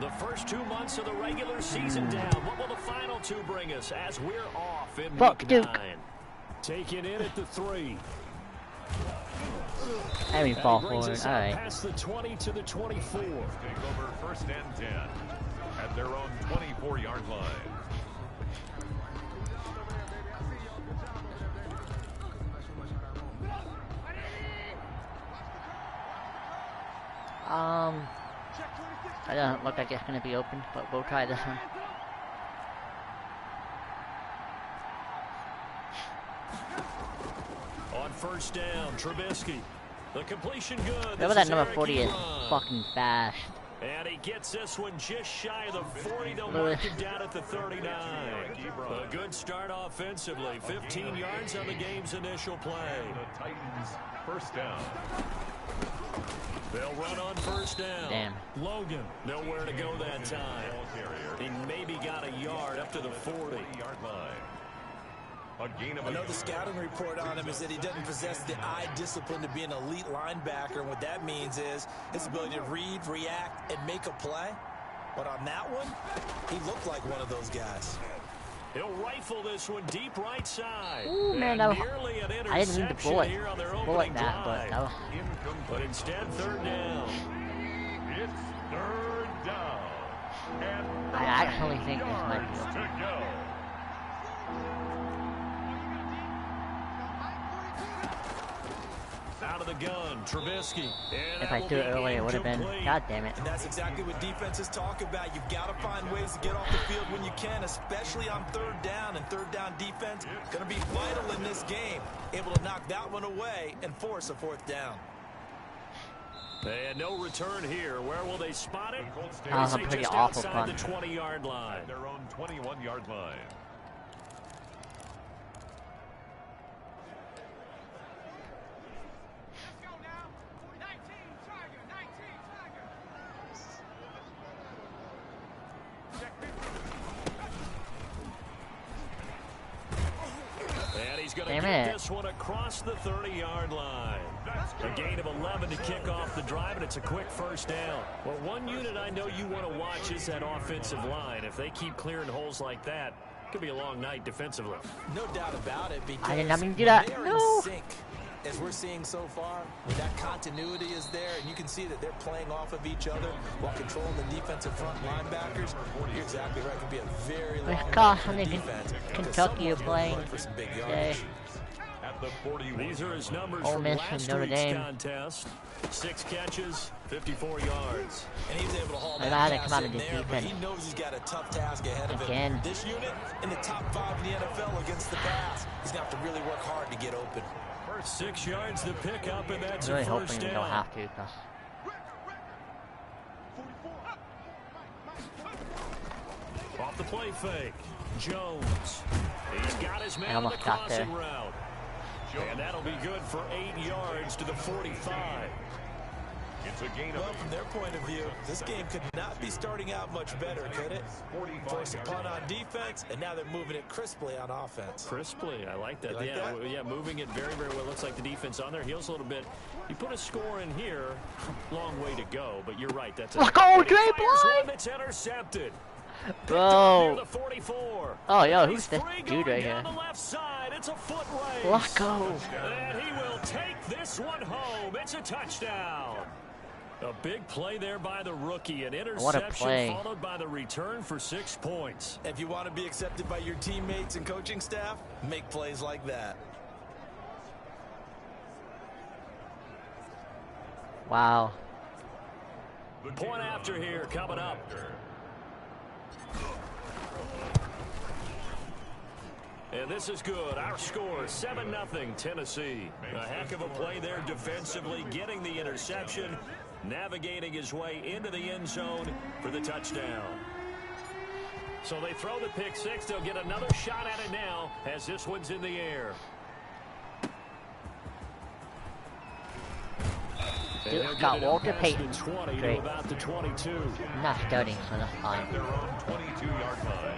The first 2 months of the regular season down. What will the final 2 bring us as we're off in week 9? Taking in at the 3. I mean, fall forward. All right. Past the 20 to the 24. Take over first and 10 at their own 24-yard line. It doesn't look like it's going to be open, but we'll try this one. On first down, Trubisky. The completion good. Remember that number 40 is fucking fast. And he gets this one just shy of the 40. They'll mark him down at the 39. A good start offensively. 15 yards on the game's initial play. The Titans first down. They'll run on first down. Damn. Logan, nowhere to go that time. He maybe got a yard up to the 40-yard line. I know the scouting report on him is that he doesn't possess the eye discipline to be an elite linebacker. And what that means is his ability to read, react, and make a play. But on that one, he looked like one of those guys. He'll rifle this one deep right side. Ooh, man, that was, I didn't mean to bullet that, but instead, third down. It's third down. And I actually think this might be open. to go. Out of the gun, Trubisky. If I threw it earlier, it would have been. God damn it. And that's exactly what defenses talk about. You've got to find ways to get off the field when you can, especially on third down. And third down defense going to be vital in this game. Able to knock that one away and force a fourth down. And no return here. Where will they spot it? That was a pretty awful punt. The 20-yard line. Their own 21-yard line. Damn it. Get this one across the 30-yard line. A gain of 11 to kick off the drive, and it's a quick first down. Well, one unit I know you want to watch is that offensive line. If they keep clearing holes like that, it could be a long night defensively. No doubt about it, because I did not mean to do that. No. As we're seeing so far, that continuity is there, and you can see that they're playing off of each other while controlling the defensive front linebackers. You're exactly right. It could be a very long defense. Kentucky are playing for some big today. At the 41. These are his numbers Ole from Miss last Notre week's Dame. contest. 6 catches, 54 yards. And he's able to haul I that had to come pass out in of the there, but defense. he knows he's got a tough task ahead of Again. him. This unit in the top 5 in the NFL against the pass. He's going to have to really work hard to get open. 6 yards to pick up, and that's I'm really a hoping first we down. don't have to, because Off the play fake, Jones. He's got his man on the almost got there. crossing route. And that'll be good for 8 yards to the 45. It's a gain of Well, from their point of view, this game could not be starting out much better, could it? Force a punt on defense, and now they're moving it crisply on offense. Crisply, I like that. Like that? Yeah, moving it very, very well. Looks like the defense on their heels a little bit. You put a score in here, long way to go, but you're right. That's a go, Dre one that's intercepted. bro. The 44. Oh, yo, He's who's this free dude going right here? down the left side. It's a foot race. Let's go. And he will take this one home. It's a touchdown. A big play there by the rookie. An interception followed by the return for 6 points. If you want to be accepted by your teammates and coaching staff, make plays like that. Wow. Point after here coming up. And this is good. Our score, 7-0 Tennessee. A heck of a play there defensively, getting the interception, navigating his way into the end zone for the touchdown. So they throw the pick six. They'll get another shot at it now as this one's in the air. Duke got Walter Payton. 20 to Great. about the 22. I'm not starting, so that's fine. their own 22-yard line.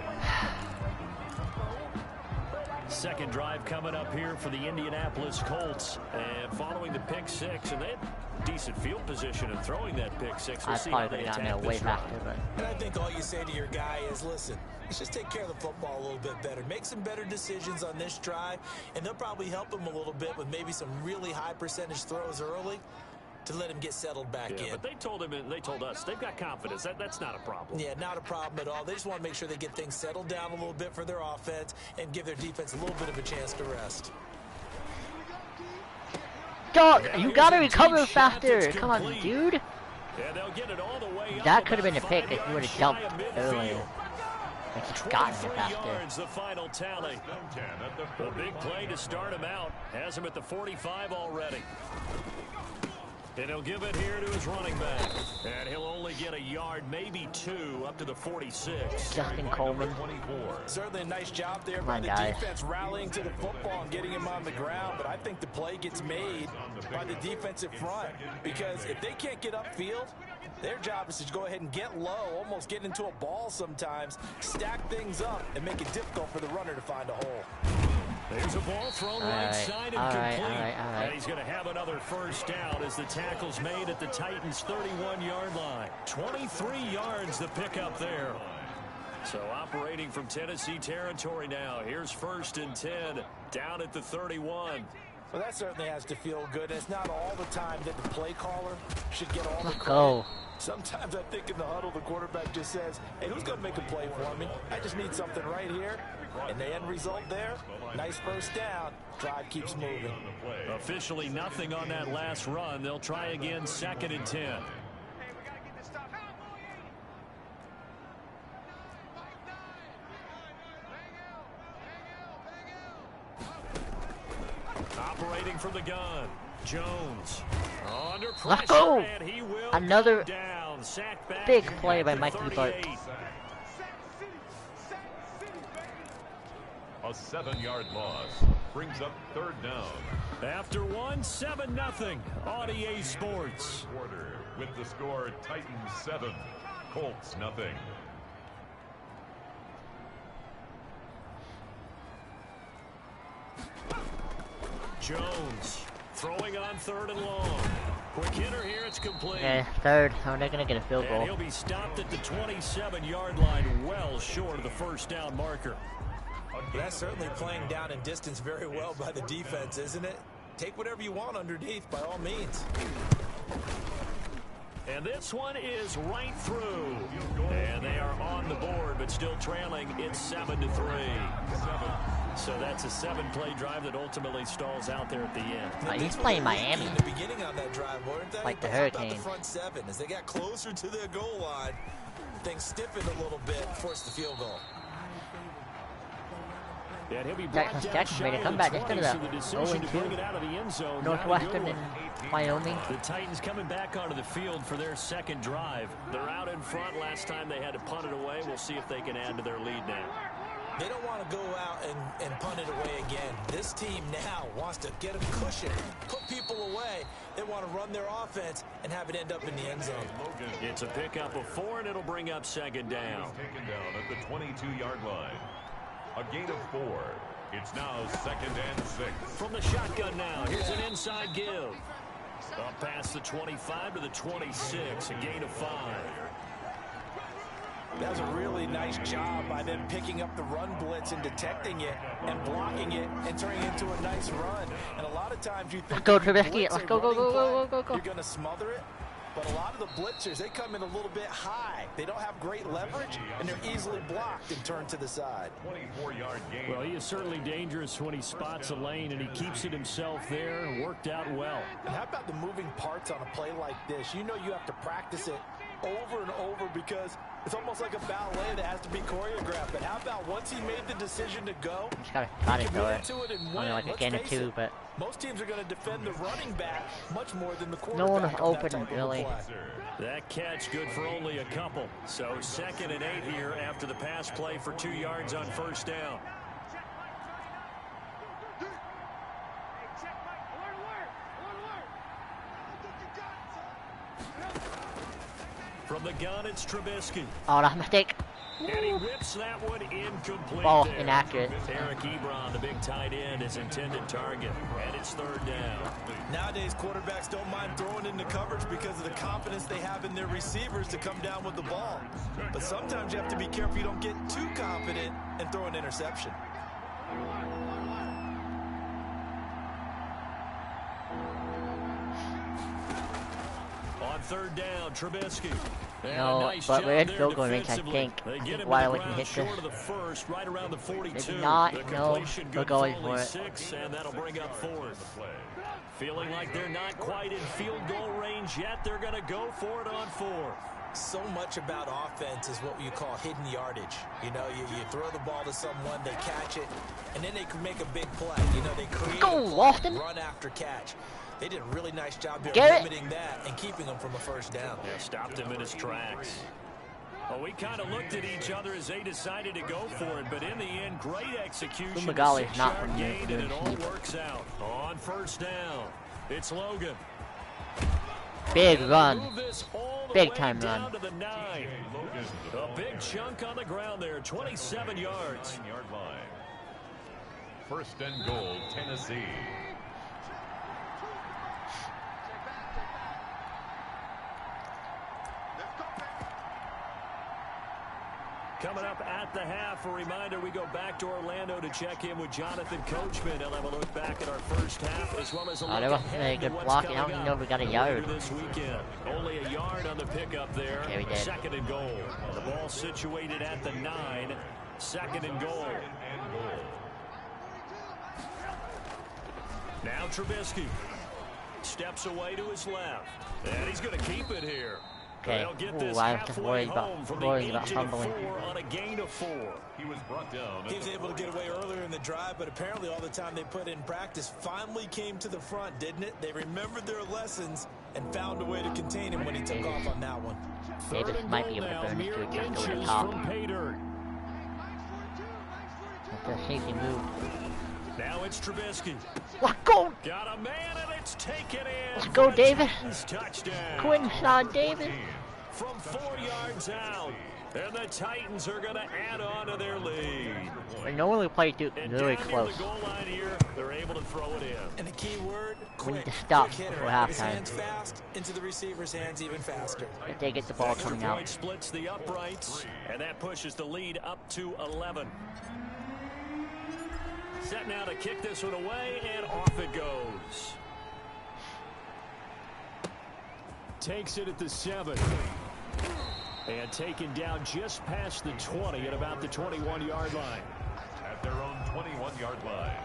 second drive coming up here for the Indianapolis Colts. And following the pick six, and they had decent field position in throwing that pick six. We'll I see how probably they would have gotten attack there way this run. faster, but And I think all you say to your guy is, listen, let's just take care of the football a little bit better. Make some better decisions on this drive, and they'll probably help him a little bit with maybe some really high percentage throws early to let him get settled back in. But they told him, and they told us, they've got confidence. That's not a problem. Yeah, not a problem at all. They just want to make sure they get things settled down a little bit for their offense and give their defense a little bit of a chance to rest. dog, you gotta recover faster. Come on, dude. Yeah, they'll get it all the way up That could have been a about pick 5 if you would yards have jumped shy of earlier. midfield. Like, he's gotten it 23 faster. yards, the final tally. A big play to start him out. Has him at the 45 already. And he'll give it here to his running back. And he'll only get a yard, maybe 2, up to the 46. Justin Coleman. Certainly a nice job there by the defense rallying to the football and getting him on the ground. But I think the play gets made by the defensive front. Because if they can't get upfield, their job is to go ahead and get low, almost get into a ball sometimes, stack things up, and make it difficult for the runner to find a hole. There's a ball thrown right side and complete. And he's going to have another first down as the tackle's made at the Titans' 31-yard line. 23 yards the pickup there. So operating from Tennessee territory now. Here's 1st and 10 down at the 31. Well, that certainly has to feel good. It's not all the time that the play caller should get all the credit. Go. Sometimes I think in the huddle, the quarterback just says, hey, who's going to make a play for me? I just need something right here. And the end result there, nice first down. Drive keeps moving. Officially nothing on that last run. They'll try again, 2nd and 10. Operating from the gun, Jones. Under pressure, Let's go. and he will Another down. Sack back big play at by the Mikey 38. Butt. A 7-yard loss brings up 3rd down. After one, 7-0. ReW Sports. Quarter with the score Titans 7, Colts nothing. Jones throwing on 3rd and long. Quick hitter here, it's complete. Yeah, 3rd. Oh, they're gonna get a field And goal. he'll be stopped at the 27-yard line, well short of the first down marker. That's certainly playing down in distance very well by the defense, isn't it? Take whatever you want underneath, by all means. And this one is right through. And they are on the board, but still trailing. It's 7-3. So that's a 7-play drive that ultimately stalls out there at the end. Oh, he's playing Miami. In the beginning on that drive, weren't they? Like the But how about Hurricanes. the front 7, as they got closer to their goal line, things stiffened a little bit, forced the field goal. And he'll be brought down Jackson made a shy comeback of the instead 20, of so that the decision to 0-2. bring it out of the end zone. Northwestern and Wyoming. The Titans coming back onto the field for their 2nd drive. They're out in front. Last time they had to punt it away. We'll see if they can add to their lead now. They don't want to go out and punt it away again. This team now wants to get a cushion, put people away. They want to run their offense and have it end up in the end zone. It's a pickup of 4, and it'll bring up 2nd down. Taken down at the 22-yard line. A gain of 4. It's now 2nd and 6. From the shotgun now, here's an inside give. Up past the 25 to the 26, a gain of 5. That was a really nice job by them picking up the run blitz and detecting it and blocking it and turning it into a nice run. And a lot of times you think Let's go, if you Trubisky. blitz Let's a go, go, running go, go, play, go, go. you're going to smother it. But a lot of the blitzers, they come in a little bit high. They don't have great leverage, and they're easily blocked and turned to the side. 24-yard gain. Well, he is certainly dangerous when he spots a lane, and he keeps it himself there and worked out well. And how about the moving parts on a play like this? You know you have to practice it over and over because it's almost like a ballet that has to be choreographed. But how about once he made the decision to go, Just gotta try to throw it. to it and Only like a gain of 2, but most teams are going to defend the running back much more than the quarterback. no one on that open type of a really. play. That catch good for only a couple. So 2nd and 8 here after the pass play for 2 yards on first down. From the gun, it's Trubisky. Oh, that's a mistake. And he rips that one incomplete. Ball there. inaccurate. Eric Ebron, the big tight end, his intended target. And it's third down. Nowadays, quarterbacks don't mind throwing into coverage because of the confidence they have in their receivers to come down with the ball. But sometimes you have to be careful you don't get too confident and throw an interception. On third down, Trubisky. No, nice but we're in job field there goal range, I defensively. think. They get him Why to we the can ground hit short this. of the first, right around the 42. Maybe not, The no. completion We're good going for for only it. 6, and that'll bring up fourth. Feeling like they're not quite in field goal range yet, they're going to go for it on fourth. So much about offense is what you call hidden yardage. You know, you throw the ball to someone, they catch it, and then they can make a big play. You know, they create Go, a play, Lofton. run after catch. They did a really nice job there Get it. limiting that and keeping them from a first down. Yeah, stopped him in his tracks. Well, we kind of looked at each other as they decided to go for it, but in the end, great execution. Umagali's not 6-yard from gain, the and it all UNC. works out. On first down, it's Logan. Big And run. move this all the Big way time down run. to the 9. A big chunk on the ground there, 27 yards. 9-yard line. First and goal, Tennessee. Coming up at the half, a reminder, we go back to Orlando to check in with Jonathan Coachman. He'll have a look back at our first half as well as a look That was ahead a good to what's block. I coming don't even up know if we got a later yard. this weekend. Only a yard on the pickup there. Okay, we did. Second and goal. The ball situated at the 9. Second and goal. Now Trubisky steps away to his left. And he's going to keep it here. Okay. They'll get Ooh, this I have to halfway worry home about from the 8 to the fumbling. 4 on a gain of 4. He was brought down. He was able to get away earlier in the drive, but apparently all the time they put in practice finally came to the front, didn't it? They remembered their lessons and found a way to contain him when he took off on that one. Davis might be able to burn this dude just over the top. Let the safety move. Now it's Trubisky. Let's go! Got a man and it's taken in. Let's go, for a Davis. Titans touchdown. Quinshaw Davis. From 4 yards out. And the Titans are going to add on to their lead. We normally play Duke And really down close. near the goal line here, they're able to throw it in. And the key word, We need quick. to stop Quick hitter. before Out of his halftime. hands fast, into the receiver's hands even faster. If they get the ball Extra coming point out. splits the uprights, and that pushes the lead up to 11. Set now to kick this one away, and off it goes. Takes it at the 7. And taken down just past the 20 at about the 21-yard line. At their own 21-yard line.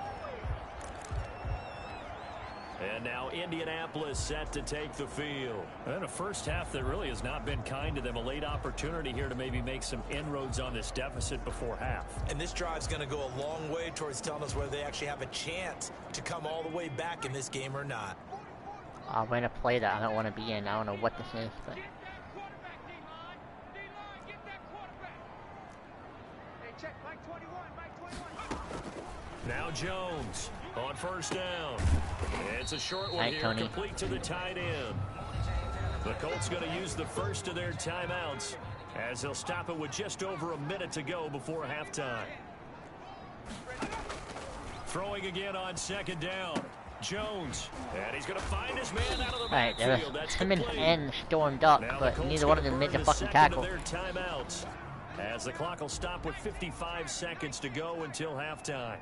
And now Indianapolis set to take the field. And a first half that really has not been kind to them. A late opportunity here to maybe make some inroads on this deficit before half. And this drive's going to go a long way towards telling us whether they actually have a chance to come all the way back in this game or not. I'm going to play that I don't want to be in. I don't know what this is, but... Now Jones on first down. It's a short one Night, here, Tony. complete to the tight end. The Colts going to use the first of their timeouts as they'll stop it with just over a minute to go before halftime. Throwing again on second down. Jones, and he's going to find his man out of the Alright, there backfield. was That's Simmons complete. and stormed up, Now the but Colts neither one of gonna them made the burn fucking second tackle. of their timeouts as the clock will stop with 55 seconds to go until halftime.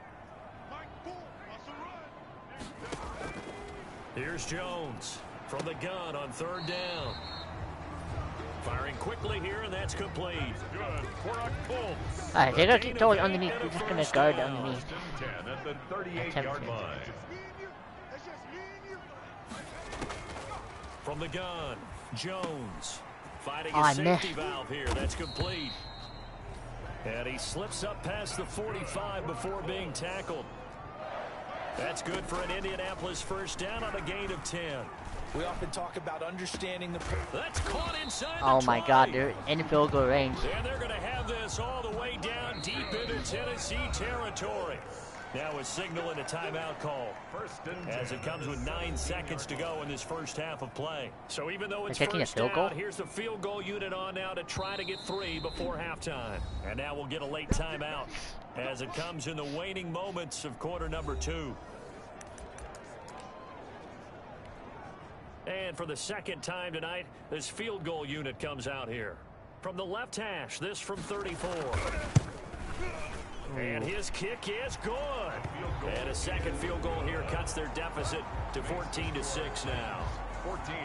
Here's Jones from the gun on third down. Firing quickly here, and that's complete. Good for a Colts. Alright, they're going to throw it underneath. We're just going to guard underneath. 10 at the 38-yard line. From the gun, Jones fighting Oh, a I safety missed. valve here. That's complete. And he slips up past the 45 before being tackled. That's good for an Indianapolis first down on a gain of 10. We often talk about understanding the... That's caught inside the Oh my 20. god, they're in field goal range. And they're going to have this all the way down deep into Tennessee territory. Now a signal and a timeout call as it comes with 9 seconds to go in this first half of play. So even though it's first down, here's the field goal unit on now to try to get 3 before halftime. And now we'll get a late timeout as it comes in the waning moments of quarter number 2. And for the second time tonight, this field goal unit comes out here. From the left hash, this from 34. And his kick is good. And a second field goal here cuts their deficit to 14-6 now.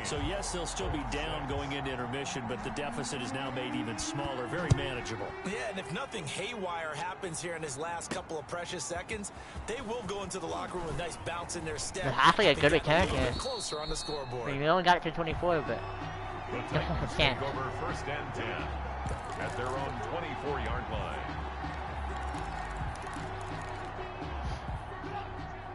So, yes, they'll still be down going into intermission, but the deficit is now made even smaller, very manageable. Yeah, and if nothing haywire happens here in his last couple of precious seconds, they will go into the locker room with a nice bounce in their step. It's actually a good return here. Closer on the scoreboard. I mean, we only got it to 24, but can't. Over 1st and 10 at their own 24-yard line.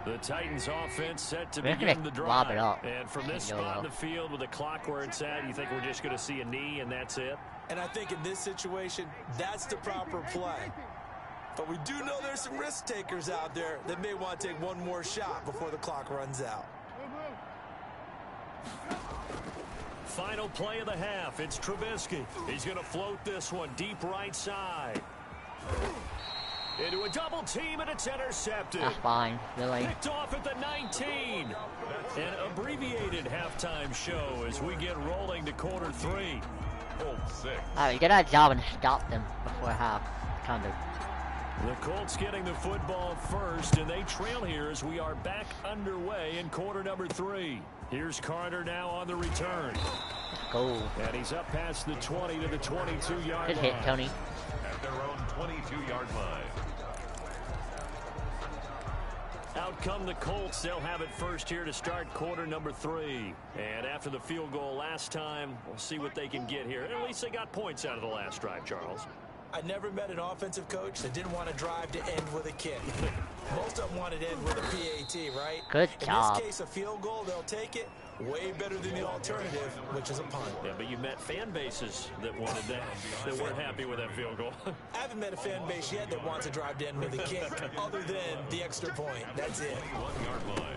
The Titans offense set to begin the drive. It up. And from this spot in the field with the clock where it's at, you think we're just going to see a knee and that's it? And I think in this situation, that's the proper play. But we do know there's some risk takers out there that may want to take one more shot before the clock runs out. Final play of the half. It's Trubisky. He's going to float this one deep right side. Into a double team, and it's intercepted. That's fine, really. Picked off at the 19. An abbreviated halftime show as we get rolling to quarter 3. Alright, get our job and stop them before half. Kind of. The Colts getting the football first, and they trail here as we are back underway in quarter number 3. Here's Carter now on the return. Go. And he's up past the 20 to the 22-yard line. Good hit, Tony. At their own 22-yard line. Out come the Colts. They'll have it first here to start quarter number 3. And after the field goal last time, we'll see what they can get here. At least they got points out of the last drive, Charles. I never met an offensive coach that didn't want to drive to end with a kick. Most of them wanted to end with a PAT, right? Good job. In this case, a field goal, they'll take it. Way better than the alternative, which is a punt. Yeah, but you met fan bases that wanted that, that weren't happy with that field goal. I haven't met a fan base yet that wants to drive to end with a kick, other than the extra point. That's it. 1-yard line.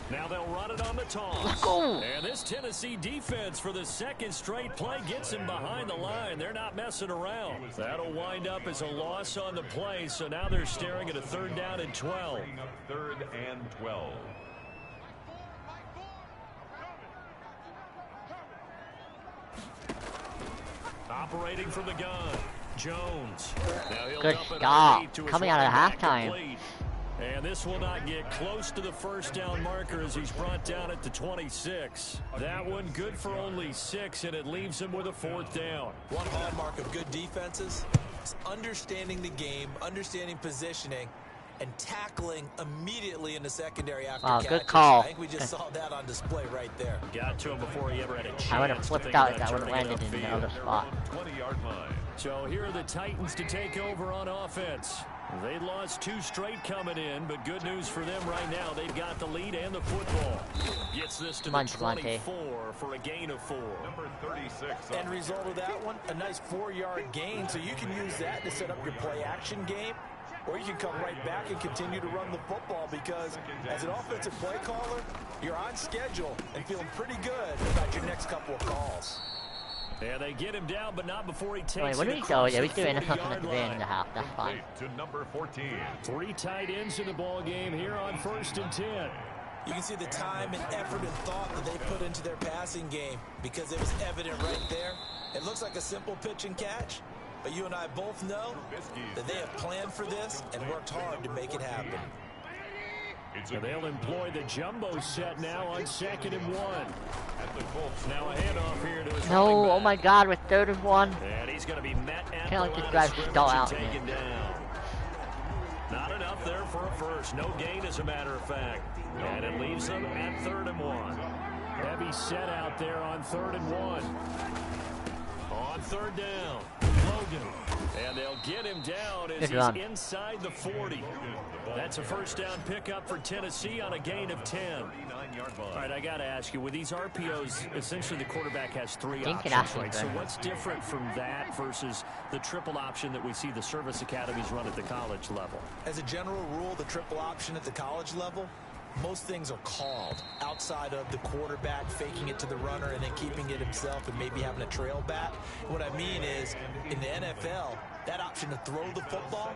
Now they'll run it on the toss. Let's go. And this Tennessee defense for the second straight play gets him behind the line. They're not messing around. That'll wind up as a loss on the play, so now they're staring at a 3rd down and 12. 3rd and 12. Operating from the gun, Jones. Now he'll Good dump it stop. underneath to his Coming out of running back halftime. complete. And this will not get close to the 1st down marker as he's brought down at the 26. That one good for only 6, and it leaves him with a 4th down. One hallmark of good defenses is understanding the game, understanding positioning, and tackling immediately in the secondary after catches. Good call. I think we just saw that on display right there. Got to him before he ever had a chance. I would have flipped out if that would have landed in the other spot. 20-yard line. So here are the Titans to take over on offense. They lost 2 straight coming in, but good news for them right now. They've got the lead and the football. Gets this to the 24 for a gain of 4. Number 36. End result of that one, a nice 4-yard gain, so you can use that to set up your play-action game. Or you can come right back and continue to run the football because as an offensive play caller, you're on schedule and feeling pretty good about your next couple of calls. Yeah, they get him down, but not before he takes Wait, what did he go? Yeah, he's doing something at the end of the half. That's fine. To number 14. 3 tight ends in the ball game here on 1st and 10. You can see the time and effort and thought that they put into their passing game because it was evident right there. It looks like a simple pitch and catch. But you and I both know that they have planned for this and worked hard to make it happen. So they'll employ the jumbo set now on 2nd and 1. Now a handoff here to his No, oh my God, with 3rd and 1. And he's going to be met at Can't the let this line drive of scrimmage stall and out, taken down. Not enough there for a first. No gain, as a matter of fact. And it leaves them at 3rd and 1. Heavy set out there on 3rd and 1. On 3rd down. Logan. And they'll get him down as he's inside the 40. That's a first down pickup for Tennessee on a gain of 10. All right, I got to ask you, with these RPOs, essentially the quarterback has 3 options, right? So what's different from that versus the triple option that we see the service academies run at the college level? As a general rule, the triple option at the college level, most things are called outside of the quarterback faking it to the runner and then keeping it himself and maybe having a trail back. What I mean is, in the NFL, that option to throw the football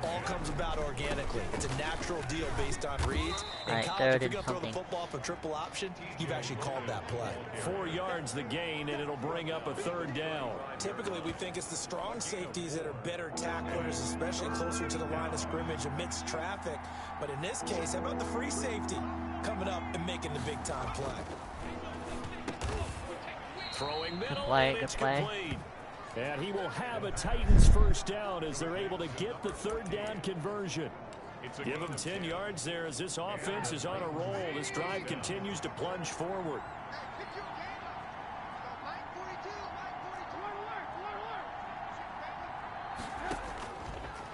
all comes about organically. It's a natural deal based on reads. In college, if you're going to throw the football for triple option, you've actually called that play. 4 yards the gain, and it'll bring up a third down. Typically, we think it's the strong safeties that are better tacklers, especially closer to the line of scrimmage amidst traffic. But in this case, how about the free safety coming up and making the big-time play? Throwing middle, and it's complete. And he will have a Titans first down as they're able to get the third down conversion. Give him 10 yards there as this offense is on a roll. This drive continues to plunge forward.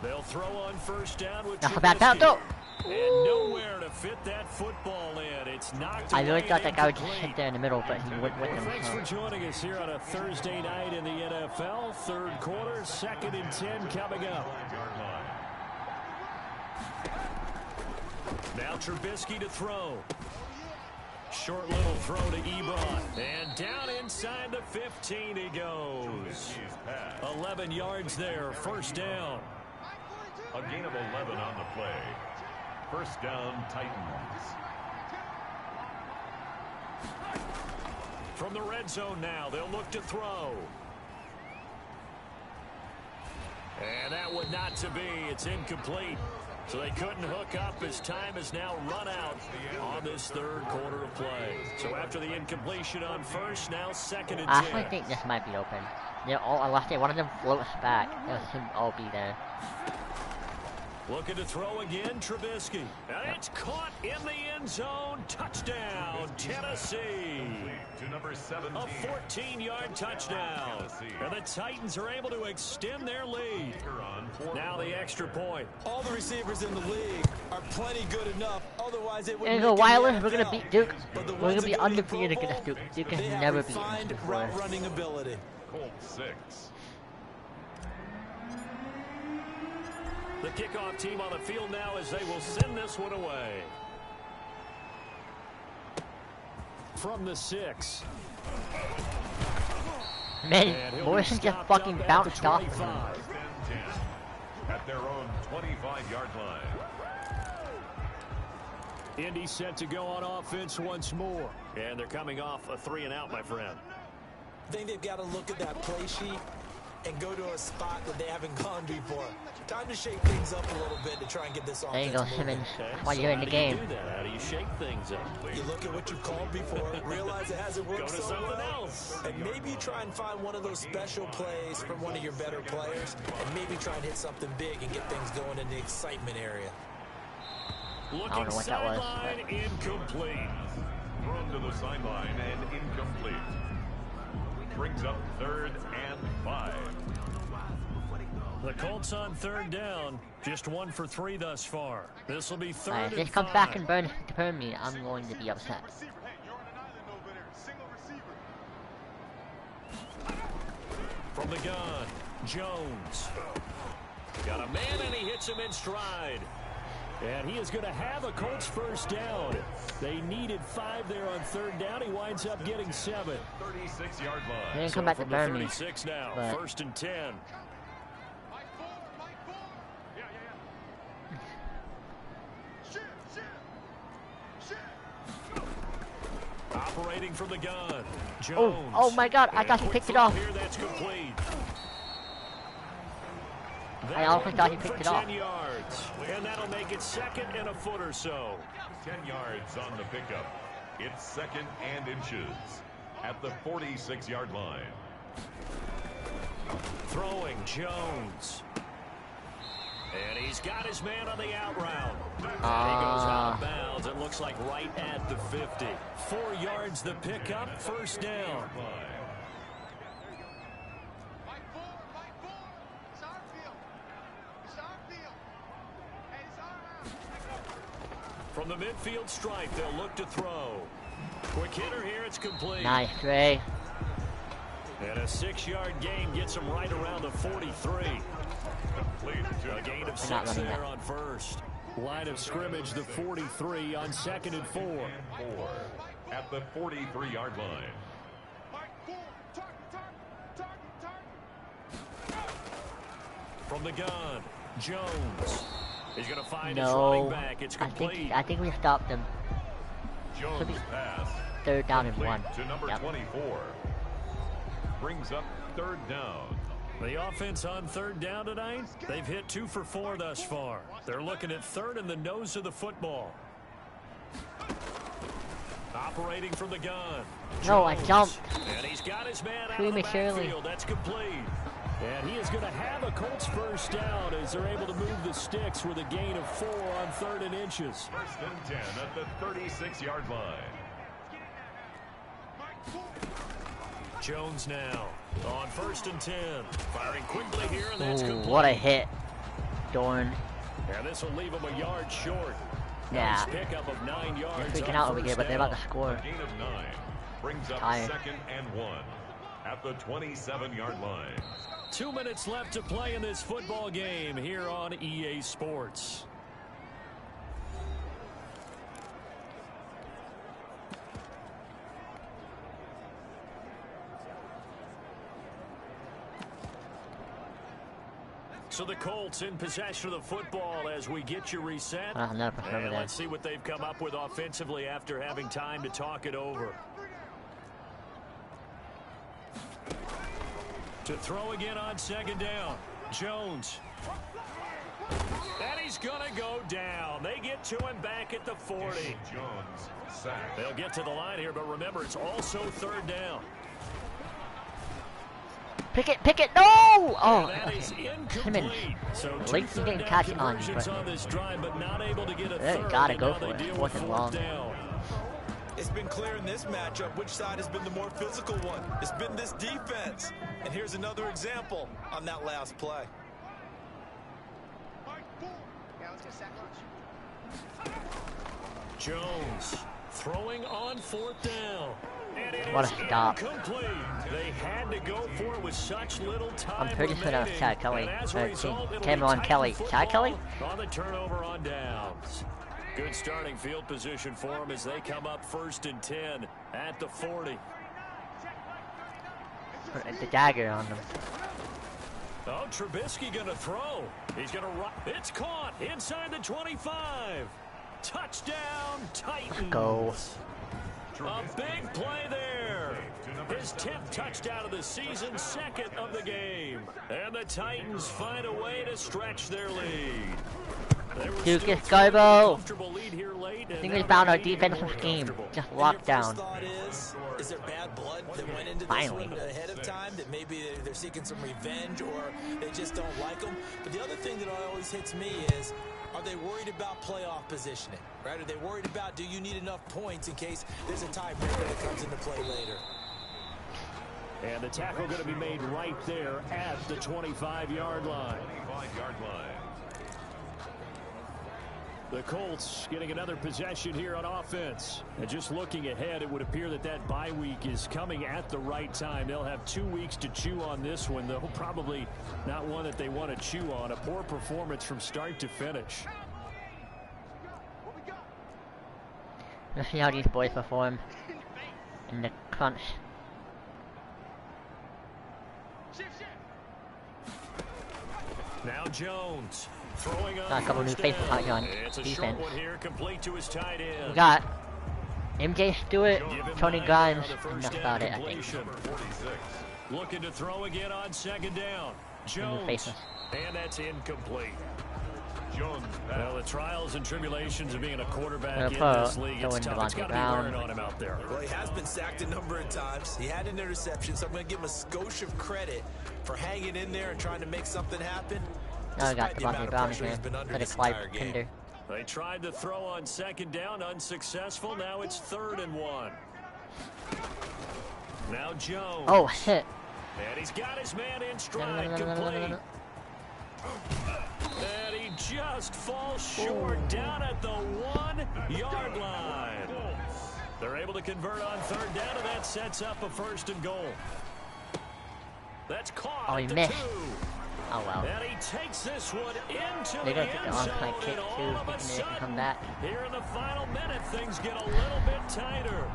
They'll throw on first down with Trubisky. And nowhere to fit that football in. It's knocked away. I really thought that guy would just sit there in the middle, but he went with him. Thanks for joining us here on a Thursday night in the NFL. Third quarter, 2nd and 10 coming up. Now Trubisky to throw. Short little throw to Ebron. And down inside the 15 he goes. 11 yards there, first down. A gain of 11 on the play. First down, Titans. From the red zone now, they'll look to throw. And that would not to be. It's incomplete. So they couldn't hook up as time has now run out on this third quarter of play. So after the incompletion on first, now 2nd and 10. I actually think this might be open. They're all, unless one of them floats back, they'll soon all be there. Looking to throw again, Trubisky. And it's caught in the end zone. Touchdown, Tennessee. To number 17. A 14-yard touchdown. And the Titans are able to extend their lead. Now the extra point. All the receivers in the league are plenty good enough. Otherwise, it would make go Wireless, we're going to beat Duke. We're going to be undefeated against Duke. Duke has never beaten us before. Running ability. Colt 6. The kickoff team on the field now as they will send this one away. From the 6. Man, Morrison just fucking bounced off him. At their own 25-yard line. Indy set to go on offense once more. And they're coming off a 3-and-out, my friend. I think they've got to look at that play sheet and go to a spot that they haven't gone before. Time to shake things up a little bit to try and get this offense. There you go, Simmons. While you're in the game. How do you shake things up? You look at what you've called before, realize it hasn't worked so well, and maybe you try and find one of those special plays from one of your better players, and maybe try and hit something big and get things going in the excitement area. I don't know what that was. But... incomplete. Thrown to the sideline and incomplete. Brings up 3rd and 5. The Colts on 3rd down. Just 1 for 3 thus far. This will be 3rd and 5. If this comes back and burn me, I'm going to be upset. From the gun, Jones. Got a man and he hits him in stride. And he is going to have a Colts first down. They needed 5 there on 3rd down. He winds up getting 7. 36-yard line. They didn't come back to burn me. 36 now, but... 1st and 10. Operating from the gun, Jones. Oh my God! I thought he picked it off. Here, that's complete. I also thought he picked it off. 10 yards, and that'll make it 2nd and a foot or so. 10 yards on the pickup. It's 2nd and inches at the 46-yard line. Throwing, Jones. And he's got his man on the out route. He goes out of bounds. It looks like right at the 50. 4 yards the pickup, first down. From the midfield stripe, they'll look to throw. Quick hitter here, it's complete. Nice, Dre. And a 6-yard gain gets him right around the 43. A gain of 6 there on first. Line of scrimmage, the 43 on 2nd and 4. At the 43-yard line. From the gun, Jones. He's going to find his running back. It's complete. I think we stopped him. Jones pass. 3rd down and 1. To number 24. Brings up 3rd down. The offense on 3rd down tonight, they've hit 2 for 4 thus far. They're looking at 3rd in the nose of the football. Operating from the gun. No, I jumped. And he's got his man out of the backfield. That's complete. And he is going to have a Colts first down as they're able to move the sticks with a gain of 4 on 3rd and inches. 1st and 10 at the 36-yard line. Jones now on 1st and 10. Firing quickly here, and that's complete. What a hit. Dorn. And this will leave him a yard short. Yeah. Nice pickup of 9 yards. They're freaking out over here, but they're about to score. A gain of 9 brings up 2nd and 1 at the 27-yard line. 2 minutes left to play in this football game here on EA Sports. So the Colts in possession of the football as we get you reset. And let's see what they've come up with offensively after having time to talk it over. To throw again on 2nd down. Jones. And he's going to go down. They get to him back at the 40. Jones sacked. They'll get to the line here, but remember, it's also 3rd down. Pick it, no! Oh, that is incomplete. So at least he didn't catch it on you, but on this drive, but not able to get a they third. gotta go for it. 4th and long. It's been clear in this matchup which side has been the more physical one. It's been this defense. And here's another example on that last play. Jones throwing on 4th down. What a stop. Complete. They had to go for it with such little time. I'm pretty sure that was Chad Kelly. Cameron Kelly. Chad Kelly? On the turnover on downs. Good starting field position for them as they come up 1st and 10 at the 40. The dagger on them. Oh, Trubisky going to throw. He's going to run. It's caught inside the 25. Touchdown, Titans. Go. A big play there. His 10th touchdown of the season, 2nd of the game. And the Titans find a way to stretch their lead. Lucas Kaibil. I think we found our defensive scheme. Just locked down. Is there bad blood that went into this one ahead of time, that maybe they're seeking some revenge or they just don't like them? But the other thing that always hits me is, are they worried about playoff positioning, right? Are they worried about, do you need enough points in case there's a tiebreaker that comes into play later? And the tackle going to be made right there at the 25-yard line. 25-yard line. The Colts getting another possession here on offense. And just looking ahead, it would appear that that bye week is coming at the right time. They'll have 2 weeks to chew on this one, though probably not one that they want to chew on. A poor performance from start to finish. Let's see how these boys perform in the crunch. Now Jones. Throwing on Got a couple new faces out here on defense. Here, complete to his tight end. We got MJ Stewart, Tony Grimes, and that's about it, I think. Looking to throw again on 2nd down. Jones. And that's incomplete. Jones. Well, the trials and tribulations of being a quarterback in this league, it's tough. It's got to be wearing on him out there. Well, he has been sacked a number of times. He had an interception, so I'm going to give him a skosh of credit for hanging in there and trying to make something happen. Now I got Devontae Brown again. Got a Clyde Kinder. They tried to throw on 2nd down, unsuccessful. Now it's 3rd and 1. Now Jones. Oh, shit. And he's got his man in stride, complete. And he just falls short down at the 1-yard line. They're able to convert on third down, and that sets up a 1st and goal. That's caught. Oh, he at the missed. 2. Oh well. And he takes this one into They're the gonna take end the zone, onside kick and too, all of a thinking they can come sudden, back. here in the final minute, things get a little bit tighter.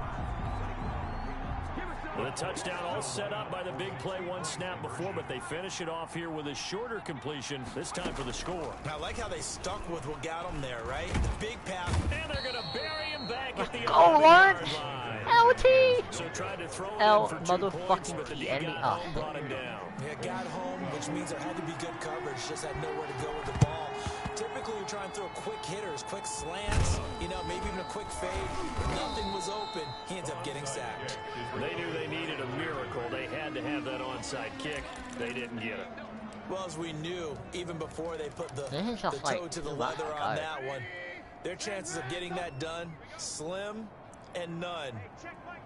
The touchdown all set up by the big play, one snap before, but they finish it off here with a shorter completion, this time for the score. I like how they stuck with what got them there, right? The big pass. And they're going to bury him back at the Go 11-yard lunch! line. LT! So tried to throw it L in for 2 points, motherfucking but the T, D enemy got up. home, brought him down. Yeah, got home, which means there had to be good coverage. Just had nowhere to go with the ball. Typically, you try and throw quick hitters, quick slants, maybe even a quick fade. Nothing was open. He ends up getting sacked. They knew they needed a miracle. They had to have that onside kick. They didn't get it. Well, as we knew, even before they put the just toe like, to the oh leather my on God. that one, their chances of getting that done, slim and none.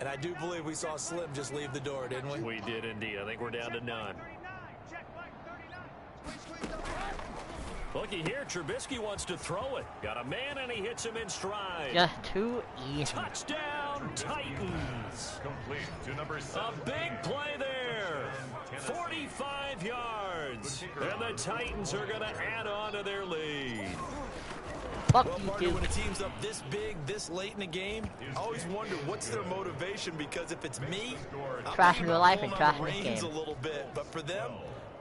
And I do believe we saw Slim just leave the door, didn't we? We did indeed. I think we're down to none. Looky here, Trubisky wants to throw it. Got a man, and he hits him in stride. Just too easy. Touchdown, Titans. Complete to number 7. A big play there. 45 yards. And the Titans are going to add on to their lead. Fuck Well, you, partner, dude. when a team's up this big, this late in the game, I always wonder what's their motivation, because if it's me, I'm Trash thinking in real about life and pulling on trash the in this reins game. a little bit. But for them,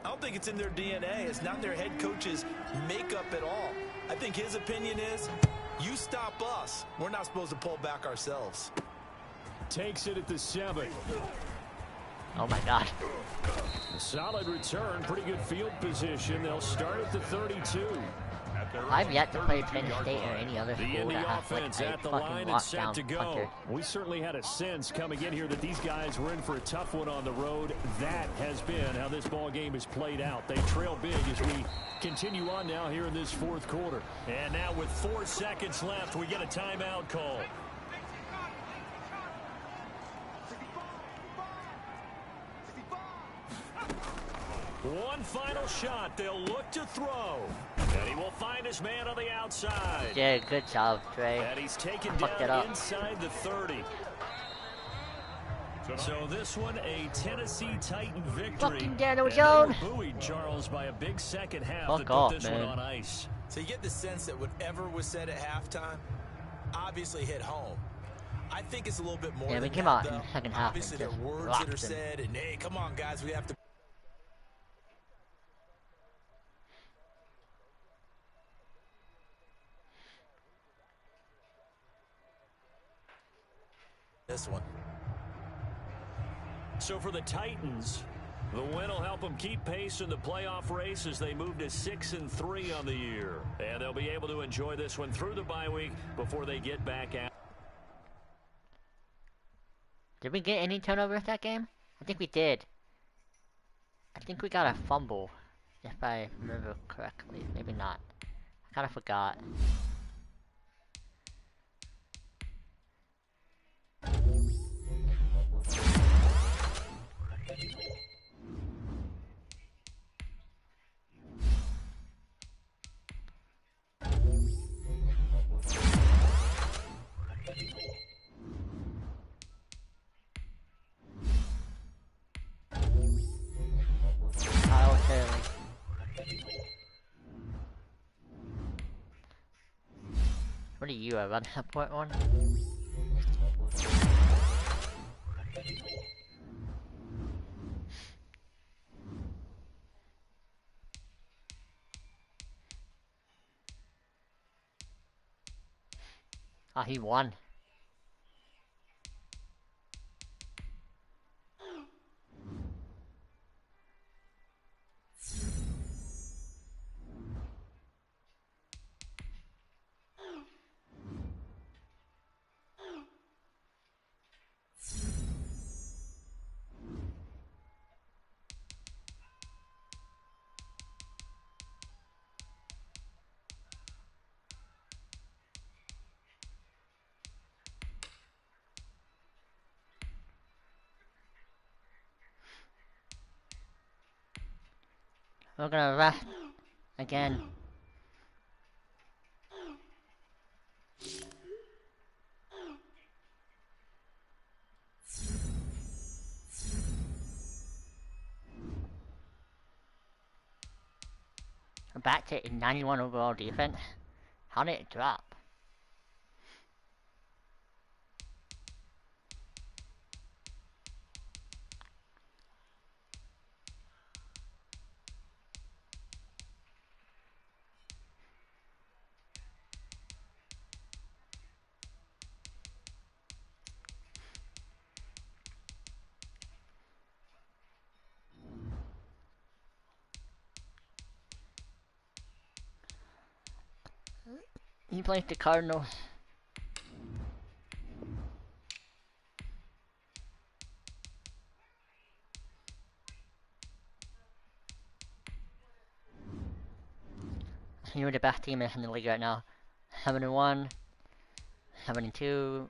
I don't think it's in their DNA. It's not their head coach's makeup at all. I think his opinion is, you stop us. We're not supposed to pull back ourselves. Takes it at the 7. Oh my god. Solid return, pretty good field position. They'll start at the 32. I've yet to play Penn State or any other The school Indy that has like offense a at the fucking line and set to lockdown go. punter. We certainly had a sense coming in here that these guys were in for a tough one on the road. That has been how this ball game has played out. They trail big as we continue on now here in this 4th quarter. And now with 4 seconds left, we get a timeout call. One final shot. They'll look to throw. And he will find his man on the outside. Yeah, good job, Trey. And he's taken Fucked it down up. inside the 30. So this one, a Tennessee Titan victory. Fucking Daniel And Jones. they were buoyed, Charles, by a big second half Fuck that put off, this man. one on ice. So you get the sense that whatever was said at halftime obviously hit home. I think it's a little bit more Yeah, we than came that, out in though. the second half and Obviously, there are just words rocked that are them. said, and hey, come on, guys, we have to. This one. So for the Titans, the win will help them keep pace in the playoff race as they move to 6-3 on the year. And they'll be able to enjoy this one through the bye week before they get back out. Did we get any turnovers that game? I think we did. I think we got a fumble, if I remember correctly. Maybe not. I kind of forgot. Kyle Shirley. What are you, a run support one? Ah, he won. We're gonna rest again. We're back to a 91 overall defense. How did it drop? He plays the Cardinals. You're the best team in the league right now. 7-1, 7-2.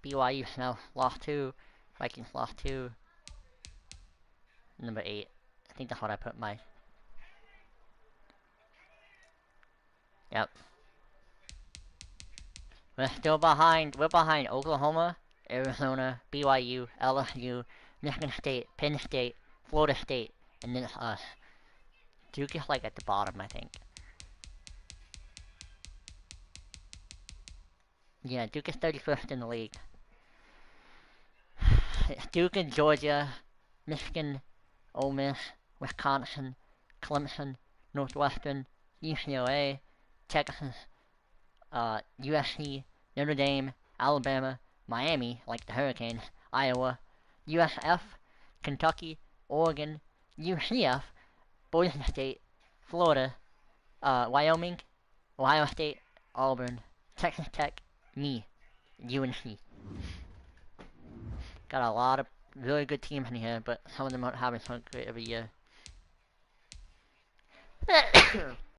BYU now lost 2. Vikings lost 2. Number 8. I think that's what I put my. Yep. We're still behind. We're behind Oklahoma, Arizona, BYU, LSU, Michigan State, Penn State, Florida State, and then us. Duke is like at the bottom, I think. Yeah, Duke is 31st in the league. Duke and Georgia, Michigan, Ole Miss, Wisconsin, Clemson, Northwestern, UCLA, Texas, USC, Notre Dame, Alabama, Miami, like the Hurricanes, Iowa, USF, Kentucky, Oregon, UCF, Boise State, Florida, Wyoming, Ohio State, Auburn, Texas Tech, me, UNC. Got a lot of really good teams in here, but some of them aren't having so great every year.